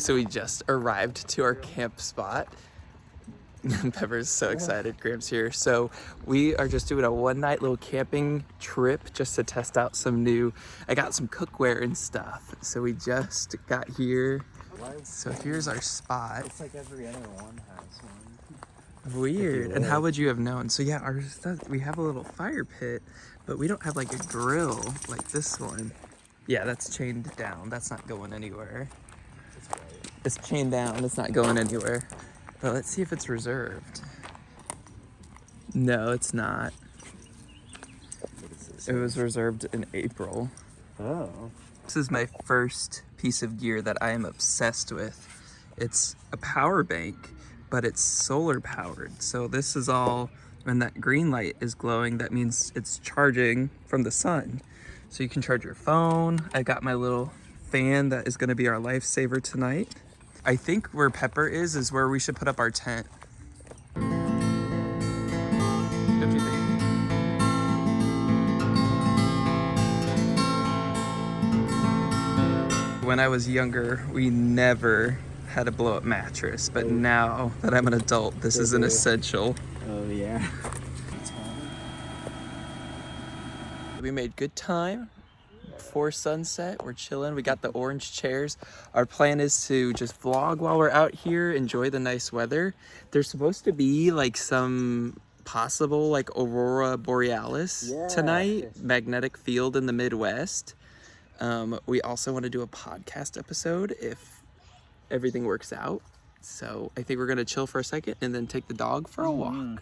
so we just arrived to our camp spot. Pepper's so excited. Graham's here. So we are just doing a one-night little camping trip just to test out some new, I got some cookware and stuff. So we just got here. So here's our spot. It's like every other one has one. Weird. And how would you have known? So yeah, our stuff, we have a little fire pit, but we don't have like a grill like this one. Yeah, that's chained down. That's not going anywhere. That's right. It's chained down. It's not going anywhere. But let's see if it's reserved. No, it's not. It was reserved in April. Oh. This is my first piece of gear that I am obsessed with. It's a power bank, but it's solar powered. So this is all, when that green light is glowing, that means it's charging from the sun. So you can charge your phone. I got my little fan that is gonna be our lifesaver tonight. I think where Pepper is where we should put up our tent. Don't you think? When I was younger, we never had a blow-up mattress, but now that I'm an adult, this is an essential. Oh yeah. We made good time. Before sunset, we're chilling. We got the orange chairs. Our plan is to just vlog while we're out here, enjoy the nice weather. There's supposed to be like some possible like aurora borealis tonight, magnetic field in the Midwest. We also want to do a podcast episode if everything works out. So I think we're gonna chill for a second and then take the dog for a walk.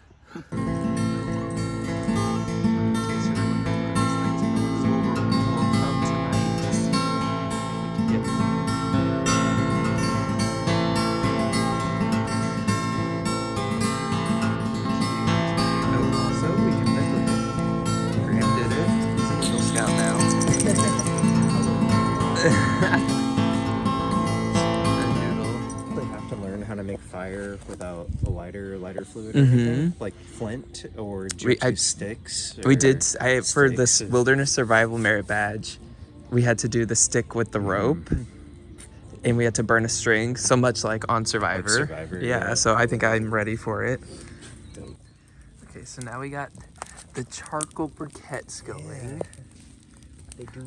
They have to learn how to make fire without a lighter fluid or anything, like flint or sticks. We did. For this wilderness survival merit badge, we had to do the stick with the rope, and we had to burn a string. So much like on Survivor. Yeah. So I think I'm ready for it. Dope. Okay, so now we got the charcoal briquettes going.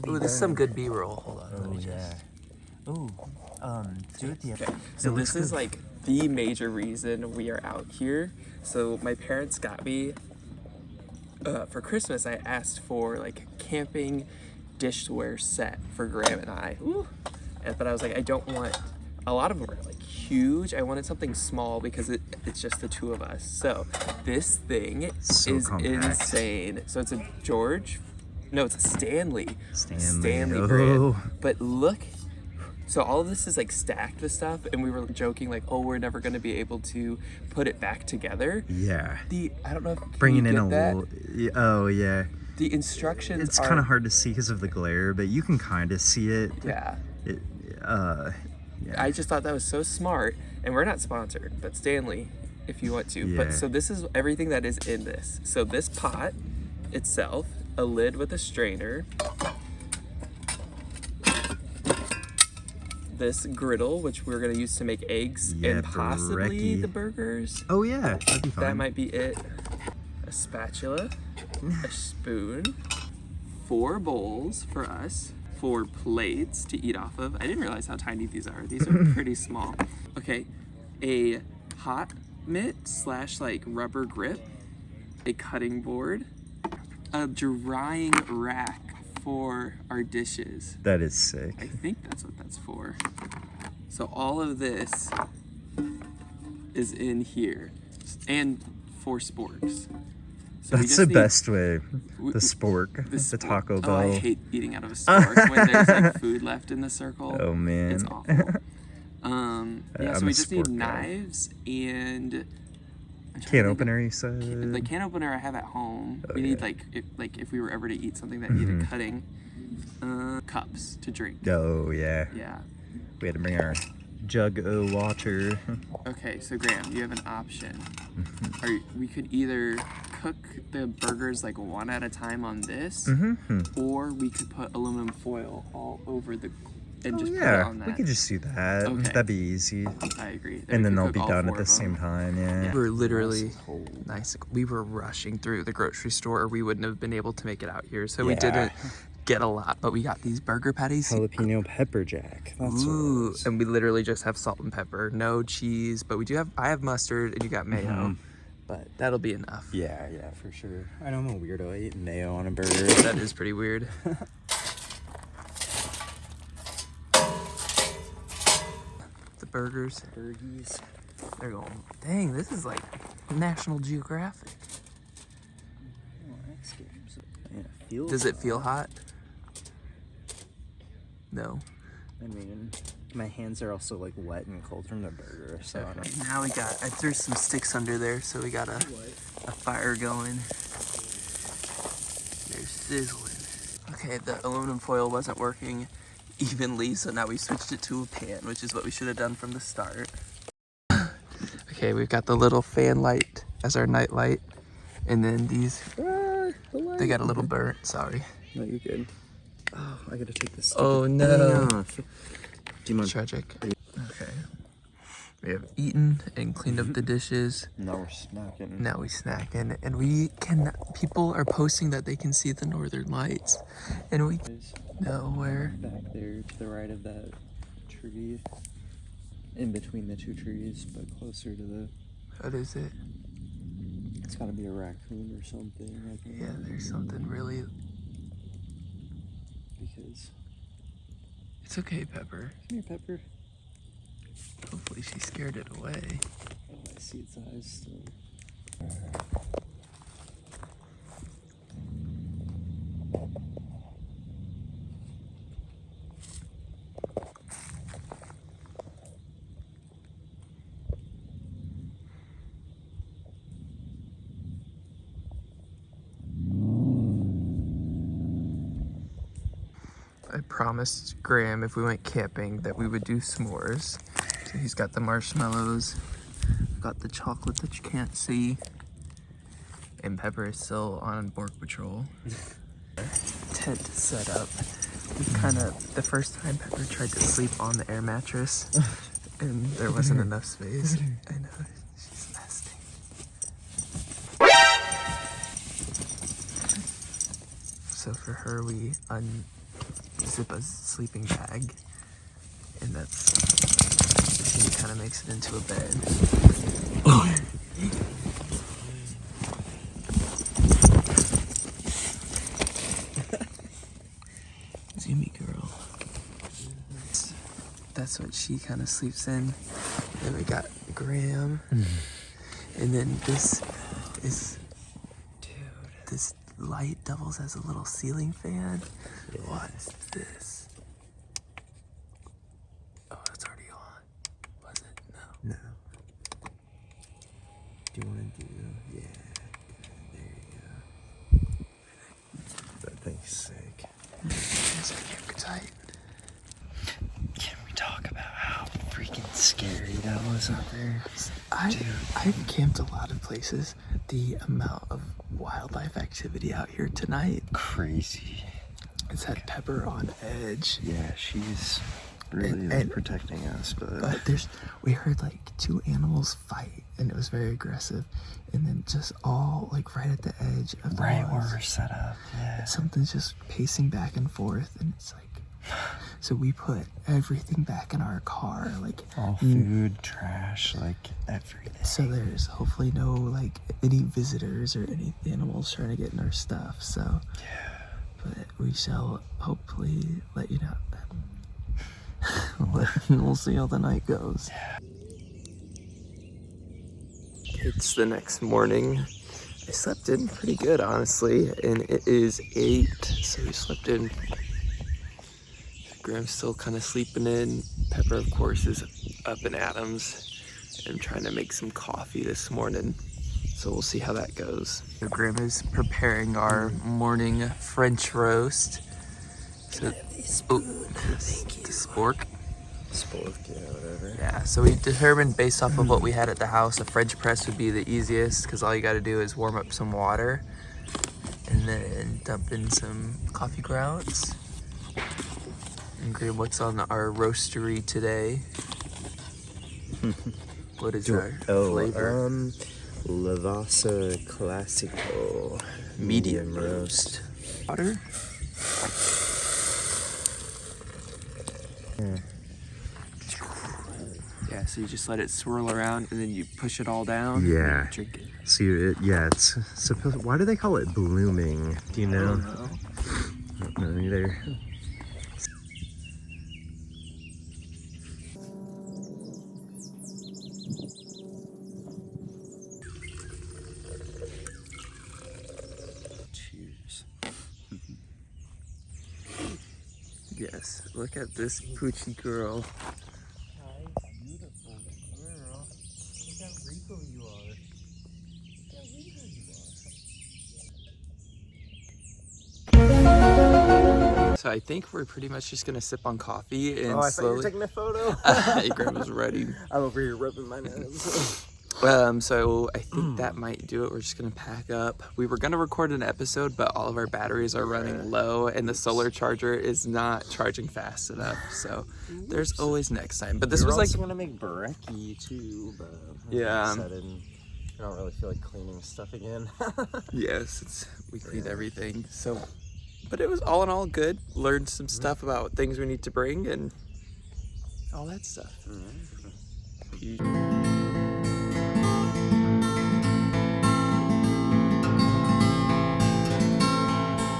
Ooh, this is some good B-roll. Hold on. Oh yeah. Ooh. Do it the Okay. So this is like the major reason we are out here. So my parents got me for Christmas. I asked for like a camping dishware set for Graham and I. Ooh. But I was like, I don't want. A lot of them are like huge. I wanted something small because it's just the two of us. So this thing is compact. insane. So it's a George. No, it's a Stanley Oh. brand. But look, so all of this is like stacked with stuff, and we were joking like, oh, we're never going to be able to put it back together. Yeah. I don't know if Bringing in a little. Oh yeah. The instructions. It's kind of hard to see because of the glare, but you can kind of see it. Yeah. Yeah. I just thought that was so smart, and we're not sponsored, but Stanley, if you want to. Yeah. But so this is everything that is in this. So this pot itself, a lid with a strainer, this griddle, which we're gonna use to make eggs and possibly the burgers. Oh yeah, that'd be fine. That might be it. A spatula, a spoon, 4 bowls for us, 4 plates to eat off of. I didn't realize how tiny these are. These are pretty small. Okay, a hot mitt / like rubber grip, a cutting board, a drying rack for our dishes. That is sick. I think that's what that's for. So all of this is in here, and 4 sporks. So That's the best way. The spork, the Taco Bell. Oh, I hate eating out of a spork when there's like food left in the circle. Oh man, it's awful. Yeah, so we just need knives and can opener. You said the can opener I have at home. We need like if we were ever to eat something that needed cutting, cups to drink. Oh yeah. Yeah. We had to bring our jug of water. Okay, so Graham, you have an option. We could either cook the burgers like one at a time on this, or we could put aluminum foil all over the and just put it yeah, on that. we could just do that. Okay. That'd be easy. I agree. And then they'll cook be all done 4 at the of them. same time, yeah. We were literally we were rushing through the grocery store, or we wouldn't have been able to make it out here. So we didn't get a lot, but we got these burger patties. Jalapeno pepper jack. That's what it is. And we literally just have salt and pepper, no cheese, but we do have, I have mustard and you got mayo, but that'll be enough. Yeah, for sure. I know I'm a weirdo. I eat mayo on a burger. That is pretty weird. The burgers. Burgies. They're going, dang, this is like National Geographic. Yeah, Does it feel hot? No. I mean, my hands are also like wet and cold from the burger, so I don't... Now I threw some sticks under there, so we got a fire going. They're sizzling. Okay, the aluminum foil wasn't working evenly, so now we switched it to a pan, which is what we should have done from the start. Okay, we've got the little fan light as our night light, and then these, they got a little burnt, sorry. No, you're good. Oh, I gotta take this. Oh no. Off. Do you mind? Tragic. Okay. We have eaten and cleaned up the dishes. Now we're snacking. Now we snacking, and people are posting that they can see the northern lights, and we know where. Back there to the right of that tree, in between the 2 trees, but closer to the... What is it? It's gotta be a raccoon or something, I think. Yeah, there's something really... Because... It's okay, Pepper. Come here, Pepper. Hopefully she scared it away. Oh, I see its eyes still. I promised Graham if we went camping that we would do s'mores. So he's got the marshmallows, got the chocolate that you can't see, and Pepper is still on bork patrol. Tent set up. We the first time Pepper tried to sleep on the air mattress, and there wasn't enough space. I know, she's nesting. So for her, we unzip a sleeping bag, and she kind of makes it into a bed. Zoomy girl. That's what she kind of sleeps in. Then we got Graham, and then this is, this light doubles as a little ceiling fan. Yeah. What is this? Oh, it's already on. Was it? No. No. Do you want to do... Yeah. There you go. That thing's sick. It's super tight. Can we talk about how freaking scary that was out there? I've camped a lot of places. The amount of wildlife activity out here tonight. Crazy. It's had Pepper on edge. Yeah, she's really protecting us, but we heard like 2 animals fight, and it was very aggressive, and then just all like right at the edge of the right woods, where we're set up. Yeah, something's just pacing back and forth, and it's like, so we put everything back in our car, like all food, trash, like everything. So there's hopefully no like any visitors or any animals trying to get in our stuff. So yeah, but we shall hopefully let you know. We'll see how the night goes. Yeah. It's the next morning. I slept in pretty good, honestly, and it is 8, so we slept in. Graham's still kind of sleeping in. Pepper, of course, is up in Adams. I'm trying to make some coffee this morning, so we'll see how that goes. So Graham is preparing our morning French roast. So, spork. Spork, yeah, whatever. Yeah, so we determined based off of what we had at the house, a French press would be the easiest because all you got to do is warm up some water and then dump in some coffee grounds. Okay, what's on our roastery today? What is our flavor? Lavasa Classico medium roast. Water? Yeah, so you just let it swirl around and then you push it all down. Yeah. And you drink it. So it's supposed. Why do they call it blooming? Do you know? I don't know either. Cheers. Yes, look at this poochie girl. Hi, beautiful girl. Look how regal you are. Look how regal you are. So I think we're pretty much just gonna sip on coffee and I thought you were slowly. taking a photo. Hey, Grandma's ready. I'm over here rubbing my nose. So I think that might do it. We're just gonna pack up. We were gonna record an episode, but all of our batteries are running low and the solar charger is not charging fast enough. So there's always next time. But this was like gonna make brekkie too, but Yeah. I don't really feel like cleaning stuff again. yes, we cleaned everything. So, but it was all in all good. Learned some stuff about things we need to bring and all that stuff.